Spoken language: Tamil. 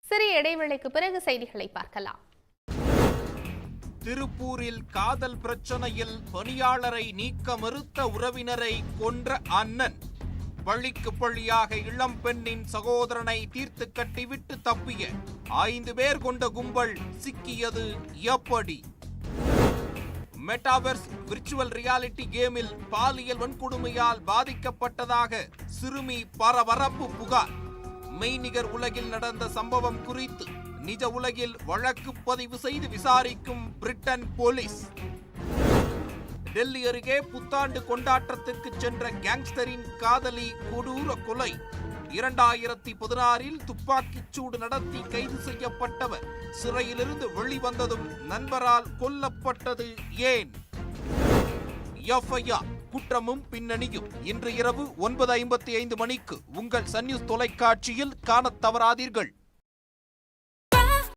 சிறிய இடைவேளைக்கு பிறகு செய்திகளை பார்க்கலாம். திருப்பூரில் காதல் பிரச்சனையில் பணியாளரை நீக்க மறுத்த உறவினரை கொன்ற அண்ணன். பள்ளிக்கு பள்ளியாக இளம் பெண்ணின் சகோதரனை தீர்த்து கட்டிவிட்டு தப்பிய 5 பேர் கொண்ட கும்பல் சிக்கியது எப்படி? மெட்டாவர்ஸ் விர்ச்சுவல் ரியாலிட்டி கேமில் பாலியல் வன்கொடுமையால் பாதிக்கப்பட்டதாக சிறுமி பரபரப்பு புகார். மெய்நிகர் உலகில் நடந்த சம்பவம் குறித்து நிஜ உலகில் வழக்கு பதிவு செய்து விசாரிக்கும் பிரிட்டன் போலீஸ். டெல்லி அருகே புத்தாண்டு கொண்டாட்டத்திற்கு சென்ற கேங்ஸ்டரின் காதலி கொடூர கொலை. 2016 துப்பாக்கிச் சூடு நடத்தி கைது செய்யப்பட்டவர் சிறையிலிருந்து வெளிவந்ததும் நண்பரால் கொல்லப்பட்டது ஏன்? எஃப்ஐஆர் குற்றமும் பின்னணியும் இன்று இரவு 9:55 மணிக்கு உங்கள் சன் நியூஸ் தொலைக்காட்சியில் காணத் தவறாதீர்கள்.